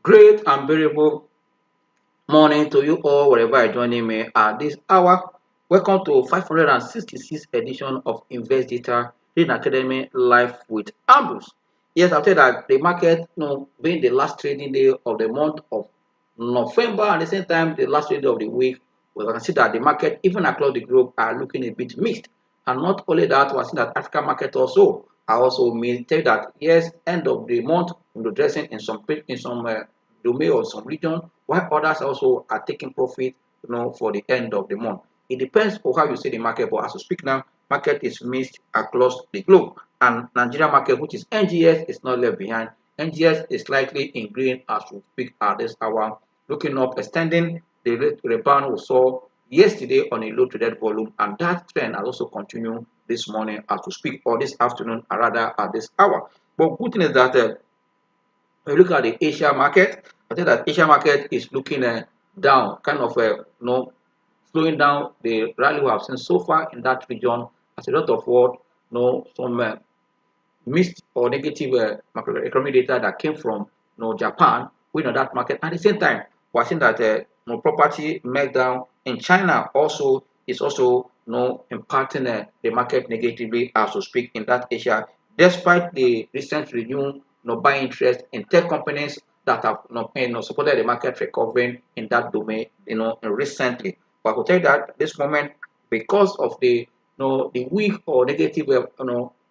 Great and beautiful morning to you all, wherever you're joining me at this hour. Welcome to 566th edition of Invest Data Reading Academy Live with Ambrose. Yes, I'll tell you that the market, being the last trading day of the month of November, and at the same time, the last trading day of the week, we can see that the market, even across the globe, are looking a bit mixed. And not only that, we're seeing that African market also are also maintain that yes, end of the month, dressing in some domain or some region, while others also are taking profit, for the end of the month. It depends on how you see the market, but as we speak now, market is mixed across the globe. And Nigeria market, which is NGS, is not left behind. NGS is slightly in green as we speak at this hour, looking up, extending the rebound we saw yesterday on a low traded volume, and that trend has also continued this morning as we speak, or this afternoon, or rather at this hour. But good thing is that when you look at the Asia market, I think that Asia market is looking down, kind of slowing down the rally we have seen so far in that region as a lot of what some mixed or negative macroeconomic data that came from Japan, we know that market. At the same time, we're seeing that property meltdown in China also is also impacting the market negatively as we speak in that Asia, despite the recent renewed buying interest in tech companies that have supported the market recovering in that domain recently. But I will tell you that at this moment, because of the weak or negative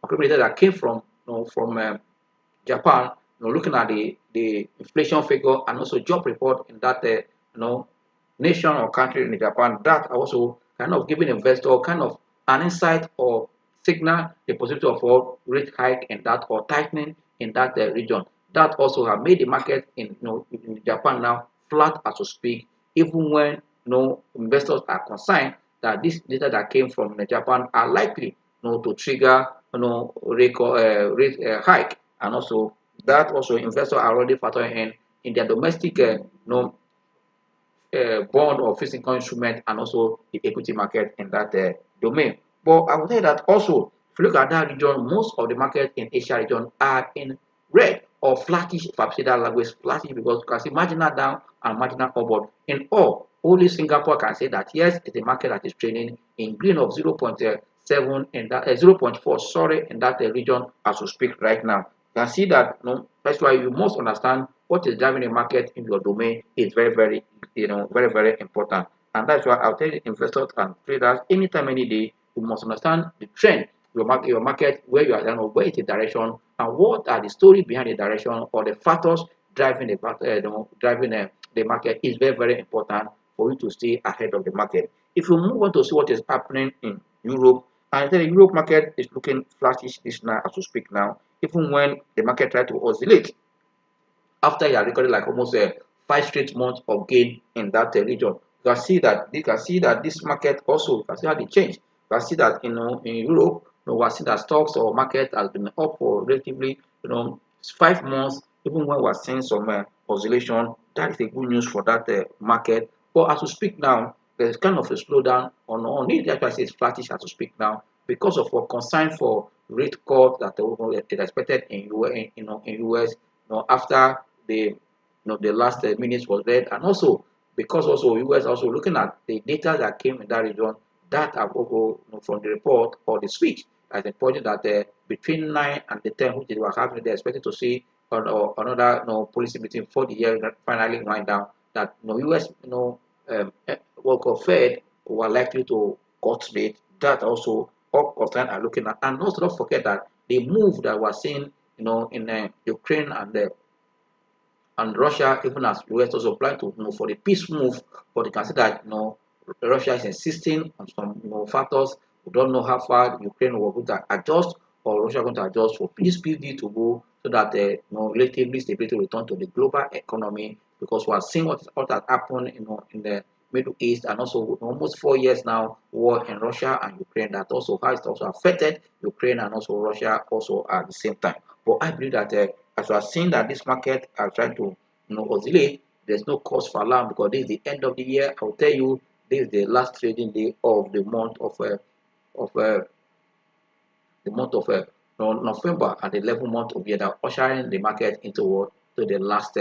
accumulator that came from Japan, looking at the inflation figure and also job report in that nation or country in Japan, that also kind of giving investor kind of an insight or signal the possibility of a rate hike in that or tightening in that region. That also have made the market in Japan now flat as we speak, even when investors are concerned that this data that came from Japan are likely to trigger rate hike, and also that also investors are already factoring in their domestic bond or fixed income instrument and also the equity market in that domain. But I would say that also, if you look at that region, most of the market in Asia region are in red or flattish, if I say that language, flattish, because you can see marginal down and marginal upward. In all, only Singapore can say that yes, it's a market that is trading in green of 0.7 in that 0.4, sorry, in that region as we speak right now. You can see that that's why you must understand what is driving the market in your domain is very, very, very, very important. And that's why I'll tell you investors and traders anytime, any day, you must understand the trend, your market, where you are, where is the direction, and what are the story behind the direction or the factors driving the market is very, very important for you to stay ahead of the market. If you move on to see what is happening in Europe, and the Europe market is looking flattish this now as we speak now, even when the market try to oscillate after you are recording like almost 5 straight months of gain in that region. You can see that this market also, you can see how they change. You can see that in Europe, we are seeing that stocks or market has been up for relatively 5 months, even when we are seeing some oscillation. That is a good news for that market. But as we speak now, there's kind of a slowdown on it. That's why I say it's flattish as we speak now because of what concern for rate cut that is expected in US, after the last minutes was read, and also because also US also looking at the data that came in that region that have also from the report or the speech as pointed that between 9 and the 10, which is what happened, they're expected to see another policy meeting for the year that finally wind down that US work of Fed were likely to cut rate. That also all concerned are looking at, and also don't forget that the move that we're seeing in Ukraine and Russia, even as US also plan to for the peace move, but you can see that Russia is insisting on some factors. We don't know how far Ukraine will going to adjust or Russia going to adjust for this peace deal to go so that relatively stability return to the global economy, because we are seeing what has happened in the Middle East, and also almost 4 years now war in Russia and Ukraine, that also has also affected Ukraine and also Russia also at the same time. But I believe that as we are seeing that this market are trying to oscillate, there's no cause for alarm because this is the end of the year. I'll tell you, this is the last trading day of the month of November, and the 11th month of the year, that ushering the market into what to the last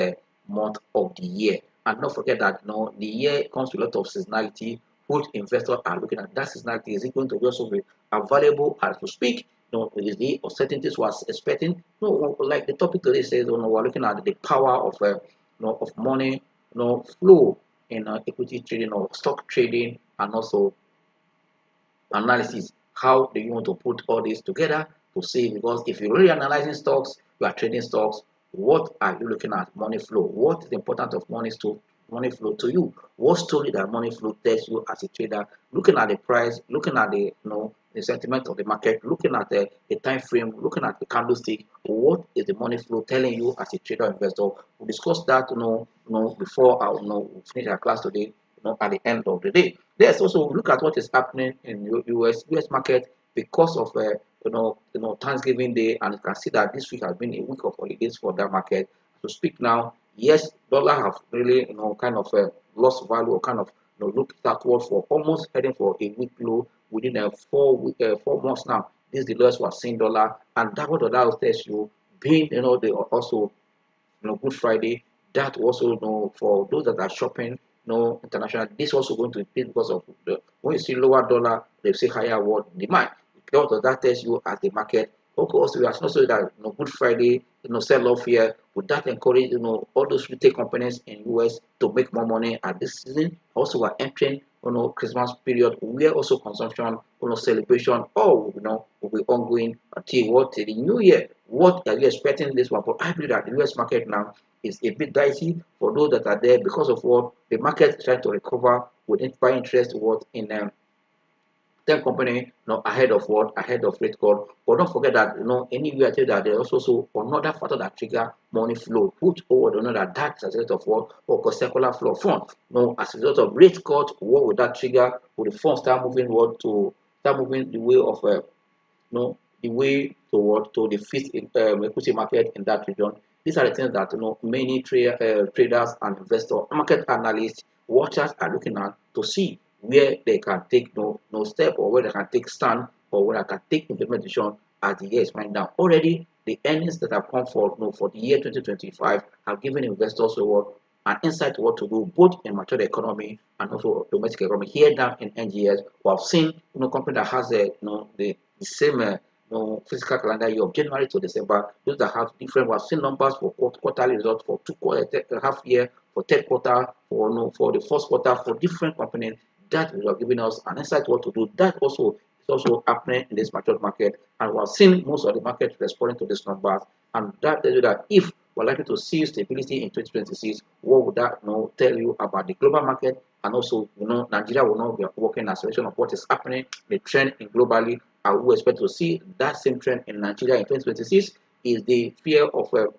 month of the year. And don't forget that the year comes with a lot of seasonality, which investors are looking at. That seasonality, is it going to also be available as to speak? Is the uncertainties was expecting? No, like the topic today says, we're looking at the power of of money, flow in equity trading or stock trading, and also analysis. How do you want to put all this together to see? Because if you're really analyzing stocks, you are trading stocks, what are you looking at? Money flow. What is the importance of money flow to you? What story that money flow tells you as a trader? Looking at the price, looking at the sentiment of the market, looking at the time frame, looking at the candlestick. What is the money flow telling you as a trader investor? We'll discuss that before we finish our class today. At the end of the day. Let's also look at what is happening in US market because of Thanksgiving Day, and you can see that this week has been a week of holidays for that market. To speak now, yes, dollar have really kind of lost value, or kind of looked backward for almost heading for a week low within 4 months now. This is the lowest we're seeing dollar, and that what that tells you being they also Good Friday. That also for those that are shopping international, this also going to increase because of when you see lower dollar, they say higher world demand. What does that tells you as the market? Okay, also we are not so that Good Friday, sell off here. Would that encourage all those retail companies in US to make more money at this season? Also, we're entering Christmas period where also consumption, celebration, all will be ongoing until till the new year. What are you expecting this one? But I believe that the US market now is a bit dicey for those that are there because of what the market is trying to recover with buying interest what in tech company ahead of what ahead of rate call. But don't forget that anywhere I tell that there's also another factor that trigger money flow. Put over that's as a result of what or circular flow of funds. As a result of rate cut, what would that trigger? Would the funds start moving start moving the way of the way to the fixed equity market in that region. These are the things that many traders and investors, market analysts, watchers are looking at to see where they can take no step, or where they can take stand, or where they can take implementation as the year is winding down. Already, the earnings that have come for the year 2025 have given investors an insight to what to do, both in mature economy and also domestic economy. Here down in NGS, we have seen company that has the same physical calendar year of January to December. Those that have different, we have seen numbers for quarterly results for half year, for third quarter, for the first quarter, for different companies. That will have given us an insight what to do. That also is also happening in this mature market, and we have seen most of the market responding to these numbers. And that tells you that if we're likely to see stability in 2026, what would that tell you about the global market? And also, Nigeria will not be working as a result of what is happening, the trend in globally. I will expect to see that same trend in Nigeria in 2026. Is the fear of the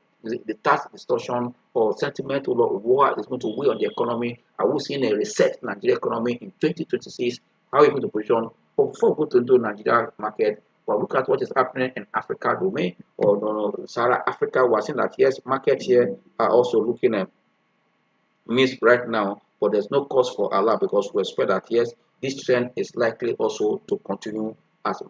tax distortion or sentiment or war is going to weigh on the economy? Are we seeing a reset in Nigeria economy in 2026? How are you going to position? But before we go to the Nigeria market, we'll look at what is happening in Africa domain or Sahara Africa. We're seeing that yes, markets here are also looking at missed right now, but there's no cause for alarm because we expect that yes, this trend is likely also to continue as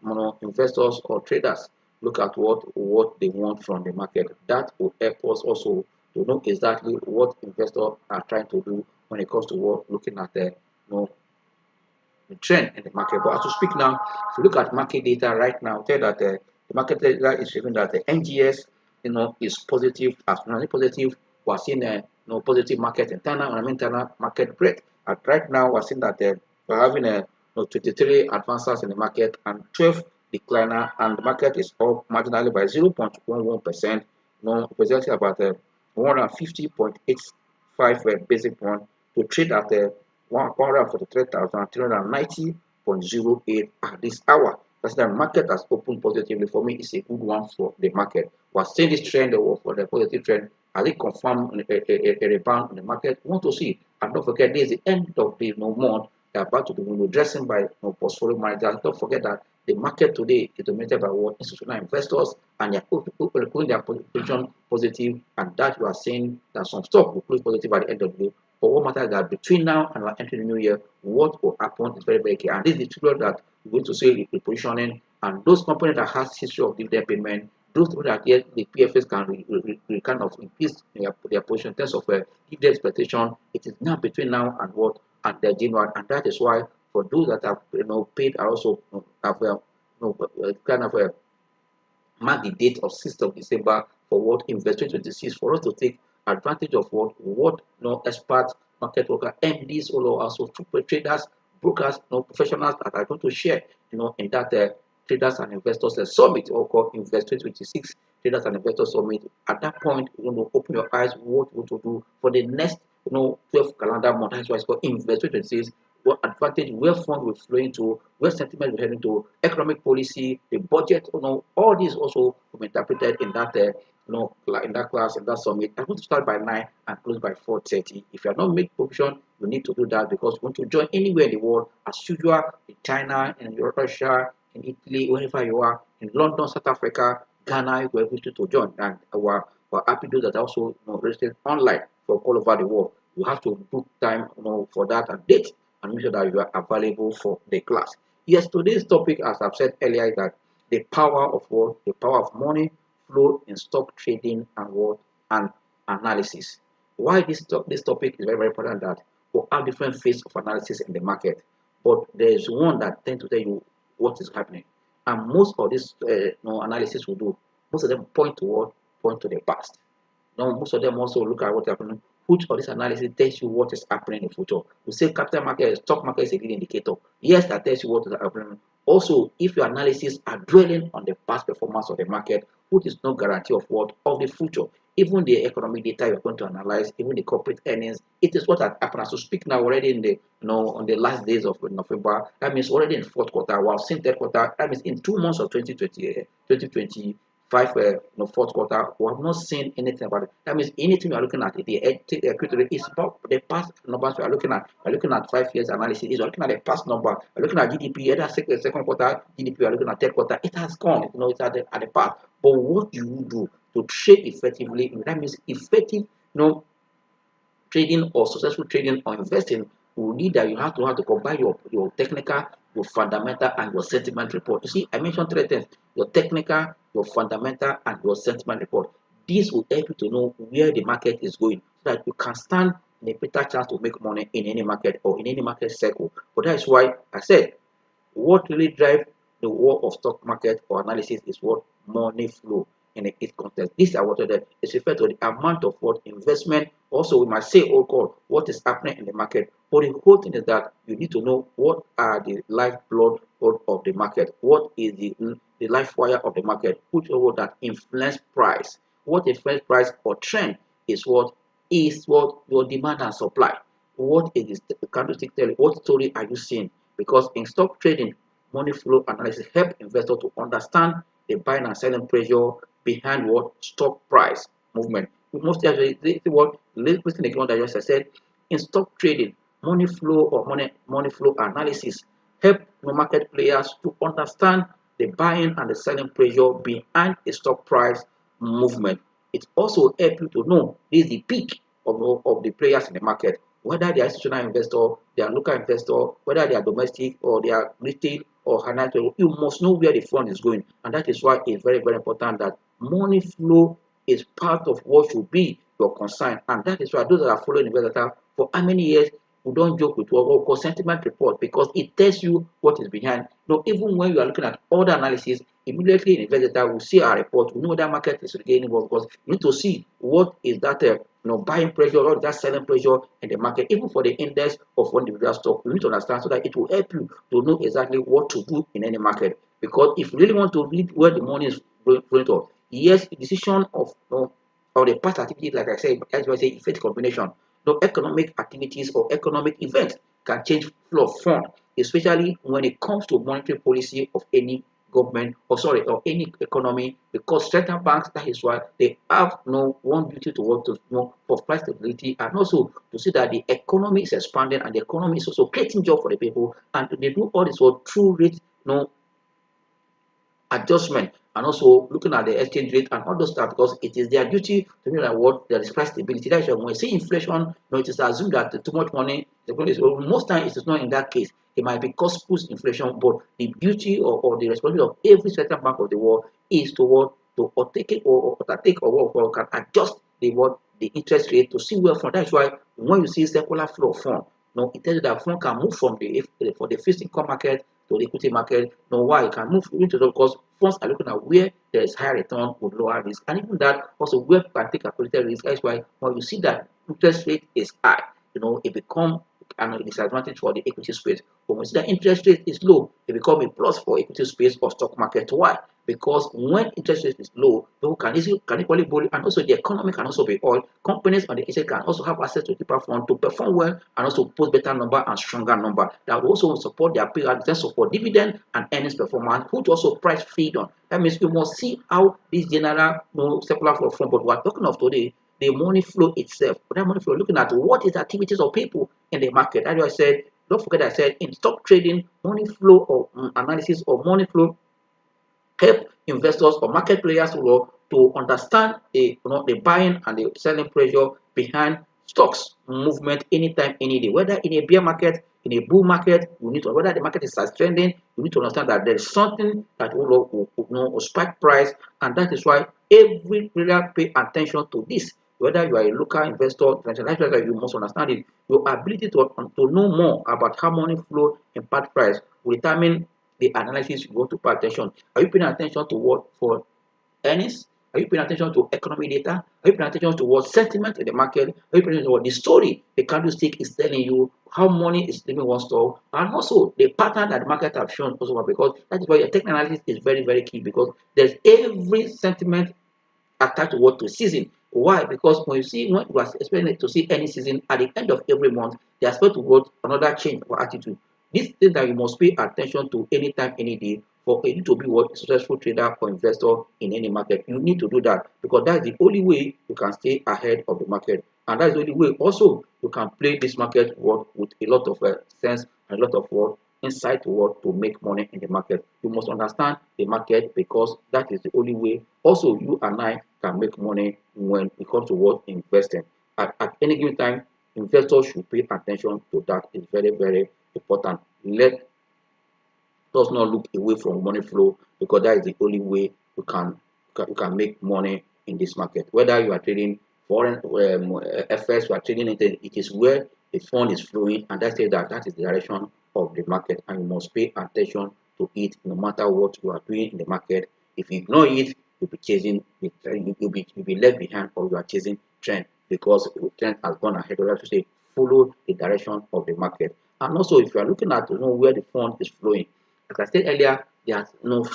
investors or traders look at what they want from the market. That will help us also to know exactly what investors are trying to do when it comes to looking at the the trend in the market. But as to speak now, if you look at market data right now, tell that the market data is showing that the NGS is positive. As positive, we're seeing a positive market internal and internal market breadth. And right now we're seeing that we're having a 23 advancers in the market and 12 decliner, and the market is up marginally by 0.11%, representing about 150.85 basic point to trade at 143,390.08 at this hour. That's the market has opened positively. For me, it's a good one for the market. We're seeing this trend for the positive trend. Has it confirmed a rebound in the market? We want to see. And don't forget, this is the end of the month. They're about to be dressing by portfolio managers. Don't forget that the market today is dominated by what institutional investors, and they're putting their position positive, and that you are seeing that some stock will close positive at the end of the day. But what matters is that between now and we're entering the new year, what will happen is very, very clear. And this is the trigger that we're going to see the positioning, and those companies that has history of dividend payment, those people that get the PFS can kind of increase their position in terms of give the expectation. It is now between now and what and the January, and that is why for those that have paid are also have kind of mark the date of 6th of December for what invest 2026 for us to take advantage of what experts, market worker, MDs, all also traders, brokers, professionals that are going to share in that traders and investors summit, or called Invest 2026 Traders and Investors Summit. At that point, open your eyes what you want to do for the next 12 calendar month. That's why it's called Invest 2026. What advantage, where fund will flow into, where sentiment will head into, economic policy, the budget, all these also will be interpreted in that in that class, in that summit. I'm going to start by 9 and close by 4:30. If you are not made provision, you need to do that, because you want to join anywhere in the world, as usual, in China, in Russia, in Italy, wherever you are, in London, South Africa, Ghana, we are able to join. And we're happy to do that also registered online from all over the world. You have to book time for that and date, and make sure that you are available for the class. Yes, today's topic, as I've said earlier, is that the power of what? The power of money flow in stock trading and what? And analysis. Why this topic is very, very important, that we have different phases of analysis in the market, but there is one that tends to tell you what is happening. And most of this analysis we do, most of them point to what? Point to the past. Now, most of them also look at what happened. Which of this analysis tells you what is happening in the future? We say capital market, stock market is a good indicator. Yes, that tells you what is happening. Also, if your analysis are dwelling on the past performance of the market, which is no guarantee of what? Of the future. Even the economic data you're going to analyze, even the corporate earnings, it is what has happened. As we speak now, already in the on the last days of November, that means already in fourth quarter, we have seen third quarter, that means in 2 months of 2020, fourth quarter, we have not seen anything about it. That means anything we are looking at, the equity rate is about the past numbers we are looking at. We are looking at 5 years analysis. We are looking at the past number. We are looking at GDP. Either second quarter GDP, we are looking at third quarter. It has gone. It's at the past. But what do you do to trade effectively? That means effective, trading or successful trading or investing will need that you have to combine your technical, your fundamental, and your sentiment report. You see, I mentioned 3 things: your technical, your fundamental, and your sentiment report. This will help you to know where the market is going, so that you can stand in a better chance to make money in any market or in any market cycle. But that is why I said what really drives the world of stock market or analysis is what? Money flow in its context. This is what is referred to the amount of what investment. Also, we might say, oh God, what is happening in the market. But the whole thing is that you need to know what are the lifeblood of the market. What is the life wire of the market? Which are what that influence price. What influence price or trend is what your demand and supply. What is the candlestick telling? What story are you seeing? Because in stock trading, money flow analysis help investors to understand the buying and selling pressure behind what? Stock price movement. Most actually, what listen again what I just said. In stock trading, money flow or money flow analysis help market players to understand the buying and the selling pressure behind the stock price movement. It also helps you to know this is the peak of the players in the market, whether they are institutional investor, they are local investor, whether they are domestic or they are retail or financial. You must know where the fund is going, and that is why it's very, very important that money flow is part of what should be your concern. And that is why those that are following investor for how many years, we don't joke with what we call sentiment report, because it tells you what is behind. Even when you are looking at other analysis, immediately in investor will see our report, we know that market is regaining well, because you need to see what is that buying pressure or that selling pressure in the market, even for the index or for individual stock. You need to understand, so that it will help you to know exactly what to do in any market. Because if you really want to read where the money is flowing to, yes, the decision of the past activities, like I said, as I say, effect combination. Economic activities or economic events can change flow of fund, especially when it comes to monetary policy of any government or any economy, because central banks, that is why they have one duty to work to for price stability, and also to see that the economy is expanding and the economy is also creating job for the people, and they do all this for true rate adjustment, and also looking at the exchange rate and all those stuff, because it is their duty to know that what there is price stability. That's why when we see inflation, it is assumed that too much money most times it is not in that case. It might be cost push inflation, but the duty or the responsibility of every central bank of the world is to what? to or take it or take or can adjust the interest rate to see where from. That's why when you see circular flow of fund, it tells you that fund can move from for the fixed income market to the equity market. Why it can move into the because funds are looking at where there is higher return with lower risk, and even that also where people can take calculated risk. That's why when you see that interest rate is high, it become a disadvantage for the equity space. But when you see that interest rate is low, it become a plus for equity space or stock market. Why? Because when interest rate is low, people can equally borrow, and also the economy can also be oil. Companies on the exchange can also have access to cheaper fund to perform well and also post better number and stronger number that will also support their payout in terms of for dividend and earnings performance, which also price feed on. That means you must see how this general circular flow from. But we are talking of today the money flow itself. For that money flow, looking at what is the activities of people in the market. That's why I said, don't forget I said in stock trading, money flow or analysis or money flow help investors or market players to understand the buying and the selling pressure behind stocks movement anytime, any day. Whether in a bear market, in a bull market, you need to whether the market is trending, you need to understand that there is something that will spike price, and that is why every player pay attention to this. Whether you are a local investor, international investor, you must understand it. Your ability to know more about how money flow impact price will determine the analysis you want to pay attention. Are you paying attention to what for earnings? Are you paying attention to economic data? Are you paying attention to what sentiment in the market? Are you paying attention to what the story the candlestick is telling you, how money is leaving one store, and also the pattern that the market have shown also, because that is why your technical analysis is very, very key, because there's every sentiment attached to what to season. Why? Because when you are expecting to see any season at the end of every month, they expect to go another change of attitude. This thing that you must pay attention to anytime, any day for you to be what successful trader or investor in any market. You need to do that because that's the only way you can stay ahead of the market, and that's the only way also you can play this market work with a lot of sense and a lot of work insight to what to make money in the market. You must understand the market because that is the only way also you and I can make money when it comes to what investing. At any given time, investors should pay attention to that. It's very, very important. Let us not look away from money flow because that is the only way you can make money in this market. Whether you are trading foreign FX, you are trading anything, it is where the fund is flowing, and that is the direction of the market, and you must pay attention to it no matter what you are doing in the market. If you ignore it, you'll be chasing you'll be left behind, or you are chasing trend because the trend has gone ahead. Or I should say, follow the direction of the market. And also, if you are looking at where the fund is flowing, like I said earlier, there are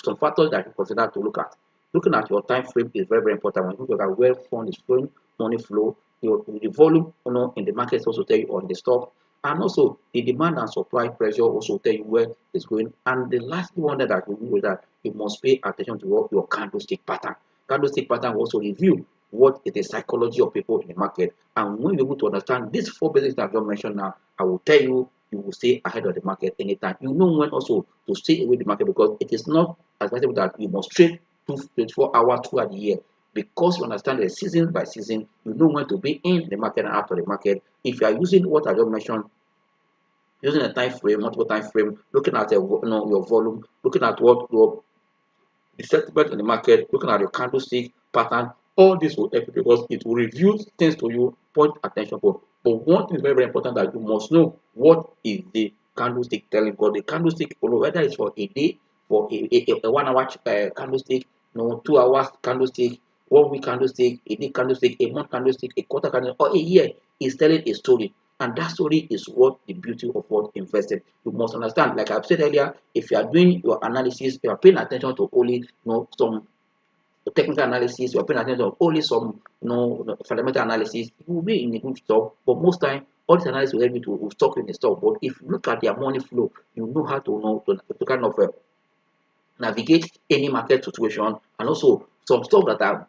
some factors that you consider to look at. Looking at your time frame is very, very important. When you look at where fund is flowing, money flow, the volume in the market also tell you on the stock, and also the demand and supply pressure also tell you where it's going. And the last one that you do is that you must pay attention to what your candlestick pattern. Candlestick pattern will also review what is the psychology of people in the market. And when you're able to understand these four basics that I've just mentioned now, I will tell you will stay ahead of the market anytime. You know when also to stay away the market because it is not advisable that you must trade 24 hours throughout the year. Because you understand the season by season, you know when to be in the market and out of the market. If you are using what I just mentioned, using a time frame, multiple time frame, looking at your volume, looking at what your the sentiment in the market, looking at your candlestick pattern, all this will help you because it will reveal things to you, point attention for. But one thing is very, very important that you must know what is the candlestick telling. Because the candlestick, whether it's for a day, for a 1 hour candlestick, 2 hours candlestick, 1 week candlestick, a day candlestick, a month candlestick, a quarter candlestick, or a year, is telling a story. And that story is what the beauty of what investing. You must understand, like I've said earlier, if you are doing your analysis, you are paying attention to only some technical analysis, you are paying attention to only some fundamental analysis, you will be in a good stock. But most time, all this analysis will help you to stock in the stock. But if you look at their money flow, you know how to kind of navigate any market situation, and also some stuff that are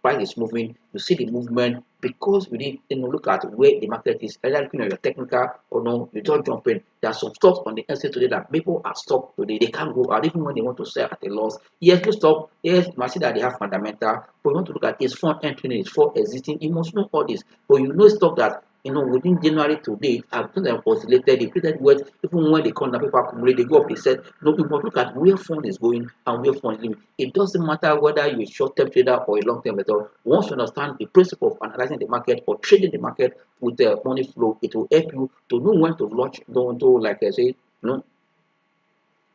price is moving, you see the movement because you need look at where the market is. Either looking at your technical or no, you don't jump in. There are some stocks on the inside today that people are stopped today. They can't go out even when they want to sell at a loss. Yes, you stop. Yes, you must see that they have fundamental. But you want to look at is fund entering, is fund existing. You must know all this. But you know stock that within January to date, I've seen them oscillated, they created wealth, even when they come down, people accumulate, they go up, they said, you must look at where fund is going and where fund is living. It doesn't matter whether you're a short-term trader or a long-term trader. Once you understand the principle of analyzing the market or trading the market with the money flow, it will help you to know when to launch, like I say,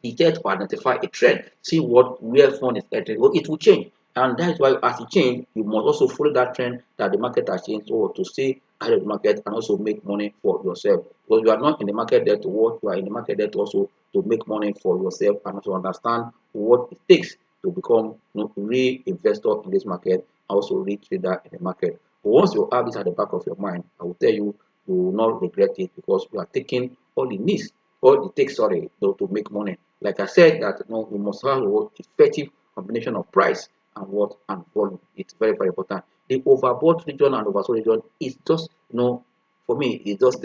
detect or identify a trend, see where fund is headed. Well, it will change. And that's why as it change, you must also follow that trend that the market has changed or to stay ahead of the market and also make money for yourself. Because you are not in the market there to work, you are in the market there to also to make money for yourself and also understand what it takes to become real investor in this market and also real trader in the market. But once you have this at the back of your mind, I will tell you, you will not regret it because you are taking all it needs, all it takes, sorry, to make money. Like I said, that we must have what effective combination of price and what and volume. It's very, very important. The overbought region and oversold region is just, for me, it's just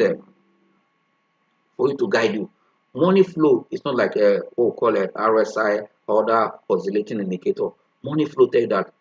for you to guide you. Money flow is not like call it RSI or other oscillating indicator. Money flow tell you that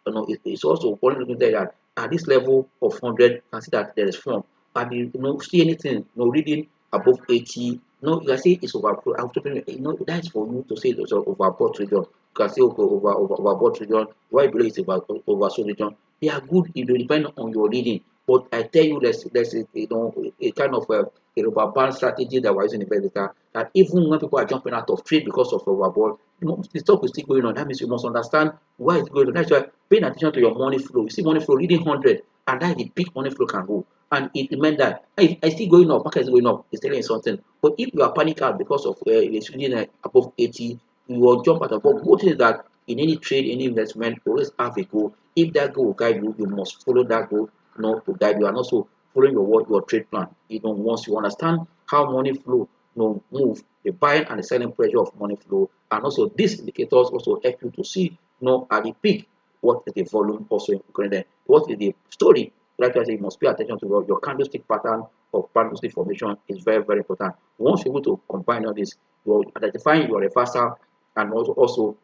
it's also important to tell you that at this level of 100, you can see that there is form. And see anything, reading above 80, you can see it's overbought. That's for you to say it's overbought region. You can say okay, overbought region. Why below is oversold region. They are good. It will depend on your reading. But I tell you, there's a kind of a rubber band strategy that we're using in Veritas, that even when people are jumping out of trade because of overbought, the stock is still going on. That means you must understand why it's going on. That's why paying attention to your money flow. You see money flow reading 100, and that's the peak money flow can go. And it meant that if it's still going up, market is going up, it's telling you something. But if you are panic out because of it's reading above 80, you will jump out of. But good thing is that in any trade, any investment, always have a goal. If that goal will guide you, you must follow that goal, to guide you, and also following your trade plan. Once you understand how money flow move, the buying and the selling pressure of money flow, and also these indicators also help you to see at the peak what is the volume also included, what is the story. Like I say, you must pay attention to your candlestick pattern of candlestick formation is very, very important. Once you're able to combine all this, you're identifying your reversal and also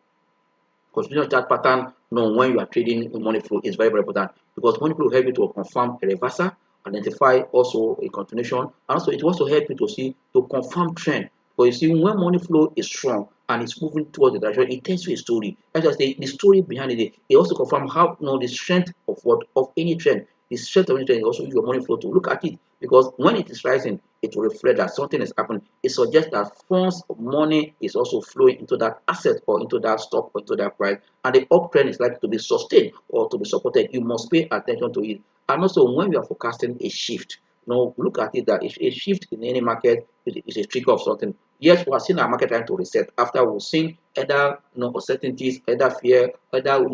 continuous chart pattern when you are trading money flow is very, very important because money flow will help you to confirm a reversal, identify also a continuation, and also it will also help you to see to confirm trend. But you see, when money flow is strong and it's moving towards the direction, it tells you a story. That's just the story behind it. It also confirms how the strength of any trend. The strength of any trend is also use your money flow to look at it because when it is rising, it will reflect that something is happening. It suggests that funds of money is also flowing into that asset or into that stock or into that price, and the uptrend is likely to be sustained or to be supported. You must pay attention to it. And also, when you are forecasting a shift, look at it that a shift in any market is a trigger of something. Yes, we are seeing our market trying to reset after we've seen either uncertainties, either fear, either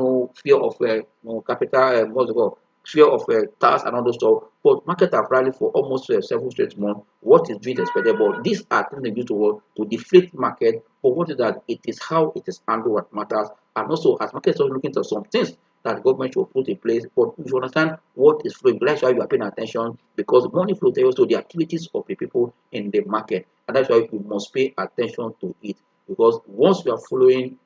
fear of capital, what's it called? Fear of tax and all those stuff. But market have rallied for almost 7 straight months. What is being expected? But these are things they use to deflate market. But what is that? It is how it is handled what matters. And also, as markets are looking at some things that the government should put in place, but if you understand what is flowing, that's why you are paying attention because money flow tells you the activities of the people in the market, and that's why you must pay attention to it because once you are following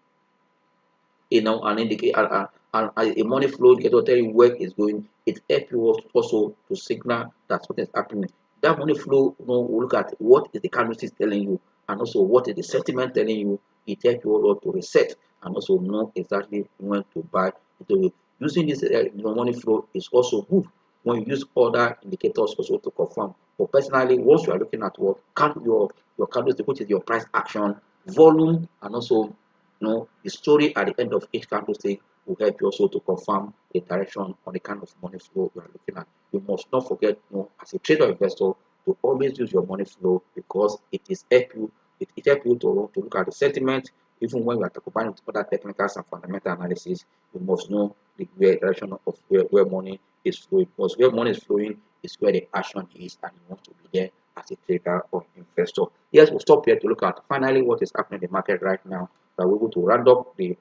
an indicator and a money flow indicator tell you where it's going, it helps you also to signal that something is happening. That money flow, will look at what is the candlestick telling you, and also what is the sentiment telling you. It helps you also to reset and also know exactly when to buy into it. Using this money flow is also good when you use other indicators also to confirm. But personally, once you are looking at what your candlestick, which is your price action, volume, and also the story at the end of each candlestick will help you also to confirm the direction on the kind of money flow you are looking at. You must not forget, as a trader investor, to always use your money flow because it help you to look at the sentiment. Even when you are combining with other technicals and fundamental analysis, you must know the direction of where money is flowing. Because where money is flowing is where the action is, and you want to be there as a trader or investor. Yes, we'll stop here to look at finally what is happening in the market right now. That we're able to round up the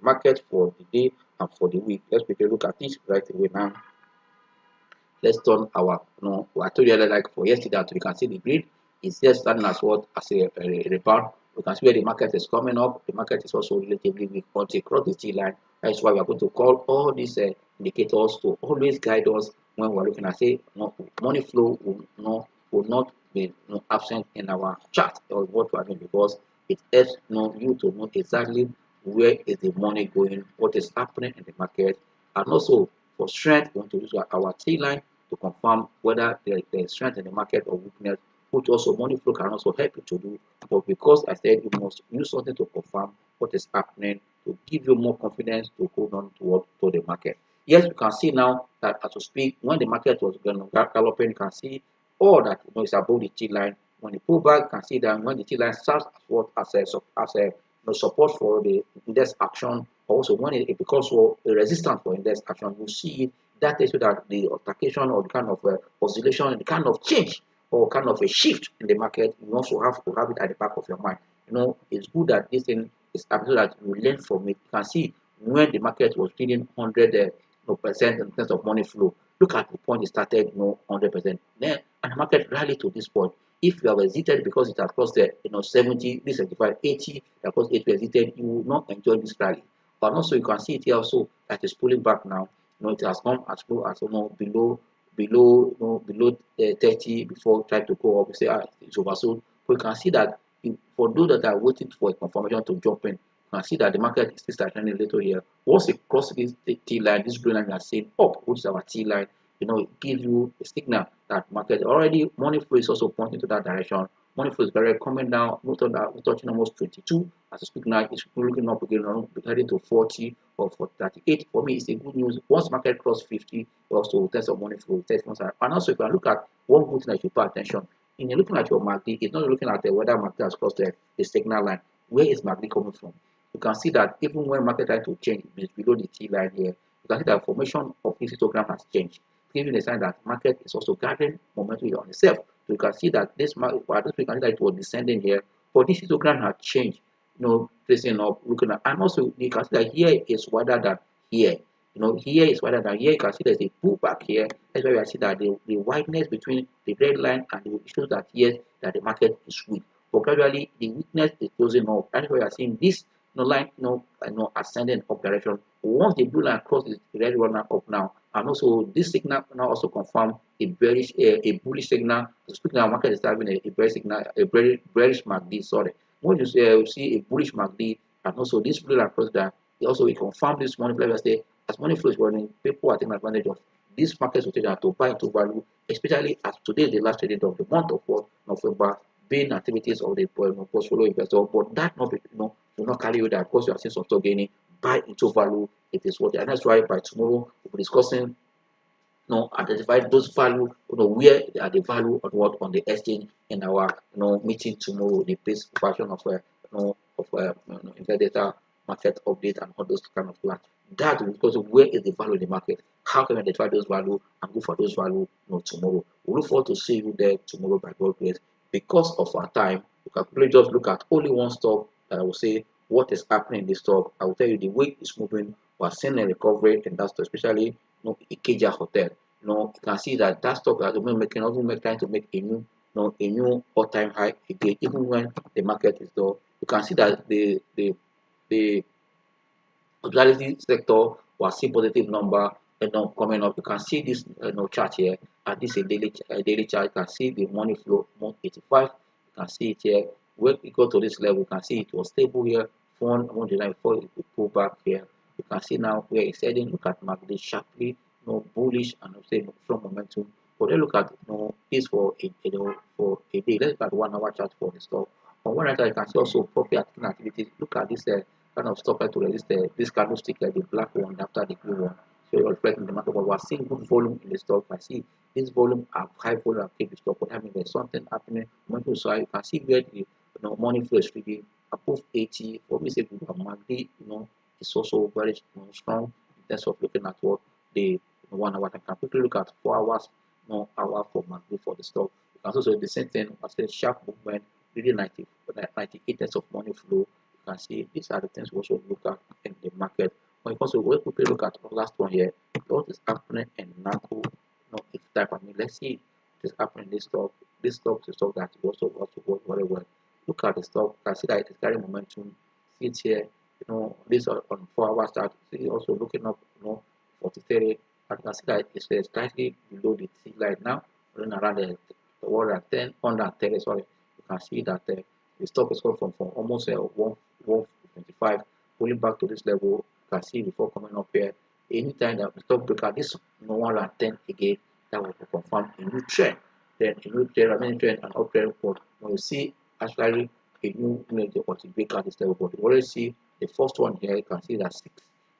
market for the day and for the week. Let's take a look at this right away now. Let's turn our I told you like for yesterday that we can see the grid is just standing as what as a rebound. We can see where the market is coming up. The market is also relatively weak until across the T line. That's why we are going to call all these indicators to always guide us when we're looking at say money flow will not be absent in our chart or what we are doing, because it helps you to know exactly where is the money going, what is happening in the market, and also for strength we want to use our T line to confirm whether there is strength in the market or weakness, which also money flow can also help you to do. But because I said you must use something to confirm what is happening to give you more confidence to hold on to the market. Yes, you can see now that as we speak, when the market was galloping, you can see all that is above the T line. When you pull back, you can see that when the T line starts as what as a support for the index action, also when it becomes a resistance for index action, you see it. That tells you that the altercation or the kind of oscillation, the kind of change or kind of a shift in the market, you also have to have it at the back of your mind. It's good that this thing is happening so that you learn from it. You can see when the market was trading 100% in terms of money flow. Look at the point it started, 100%. Then and the market rallied to this point. If you have exited because it has crossed the 70, this 75, 80, because it exited, you will not enjoy this rally. But also you can see it here also that it's pulling back now. It has come as low as below 30 before trying to go up. You say it's oversold. But you can see that for those that are waiting for a confirmation to jump in, you can see that the market is still starting a little here. Once it crosses this T line, this green line we are seeing up, which is our T line, it gives you a signal that market already money flow is also pointing to that direction. Money flow is very coming down. We're touching almost 22 as we speak now. It's looking up again, heading to 40 or for 38. For me, it's a good news. Once market cross 50, also test of money flow, and also if you look at one good thing that you pay attention. In looking at your MACD, it's not looking at the whether market has crossed the signal line. Where is MACD coming from? You can see that even when market tries to change, it's below the T line here. You can see that formation of this histogram has changed, giving a sign that market is also gathering momentum on itself. So you can see that this market, you can see that it was descending here, but this histogram has changed, placing up, looking at, and also you can see that here is wider than here. Here is wider than here. You can see there's a pullback here. That's why we see that the wideness between the red line and the shows that here that the market is weak. But gradually the weakness is closing up. That's why we are seeing this line, ascending up direction. Once the blue line crosses the red one up now, and also this signal now also confirm a bearish, a bullish signal. Speaking of market is having a bearish signal, a bearish MACD. Sorry, when you see a bullish MACD, and also this blue line cross that, it confirmed this money flow. As money flow is running, people are taking advantage of this market situation to buy into value, especially as today is the last trading day of the month of November, being activities of the portfolio investor. But that not will not carry you that because you are seeing some stock gaining, buy into value. It is what, and that's why by tomorrow we'll be discussing identify those value, where are the value on what on the exchange in our meeting tomorrow, the base version of data market update and all those kind of plans. That is because of where is the value in the market, how can we identify those value and go for those value tomorrow. We look forward to see you there tomorrow by God grace. Because of our time, you can really just look at only one stock. I will say what is happening in this stock. I will tell you the way it's moving. We are seeing a recovery in that stock, especially Ikeja Hotel. You can see that stock has been trying to make a new all-time high again, even when the market is low. You can see that the hospitality sector was seeing positive number coming up. You can see this chart here, and this is a daily chart. You can see the money flow 85. You can see it here. When we go to this level, you can see it was stable here. 194, it will pull back here. You can see now where it's heading. Look at MACD sharply, bullish and say strong momentum. But then look at this for for a day. Let's look at 1 hour chart for the stock. On one hand, you can see also profit activities. Look at this kind of stock to resist this candlestick, like the black one after the blue one. So you're reflecting the market, but we're seeing good volume in the stock. I see this volume have high volume and keep the stock. But I mean, there's something happening. So you can see where the money flow is really above 80. For me, say good MACD, it's also very strong in terms of looking at what the 1 hour. I can quickly look at 4 hours, hour for MACD for the stock. You can also the same thing. I said sharp movement, really 98 of money flow. You can see these are the things we also look at in the market. When also we quickly look at the last one here, what is happening in NACO, it's type. Let's see what is happening in this stock. This stock is a stock that also work very well. Look at the stock. You can see that it is carrying momentum. See it here. This on 4 hours chart. See also looking up, 43 As you can see that it's slightly below the T line now, running around the 110, sorry. You can see that the stock is coming from almost 125, pulling back to this level. You can see before coming up here. Anytime that the stock break out this 110 again, that will confirm a new trend. Then a new trend, remaining trend, and uptrend. But when you see actually a new the to break out this level, but you already see the first one here. You can see that 6.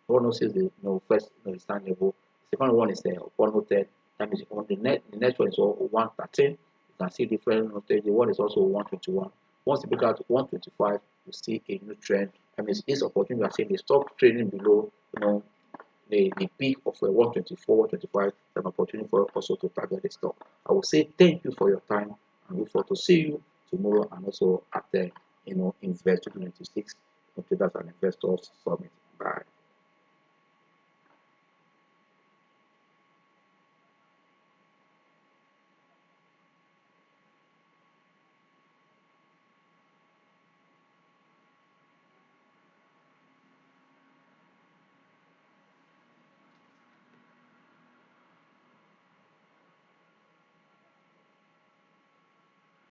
One is the first stand level. The second one is 110. That means on the next one is 113. You can see different voltage. The one is also 121. Once you break out 125, you see a new trend. That means this opportunity we are seeing the stock trading below the peak of 124, 125, an opportunity for us also to target the stock. I will say thank you for your time and look forward to see you tomorrow and also at the Invest 2026 Traders and Investors Summit. Bye.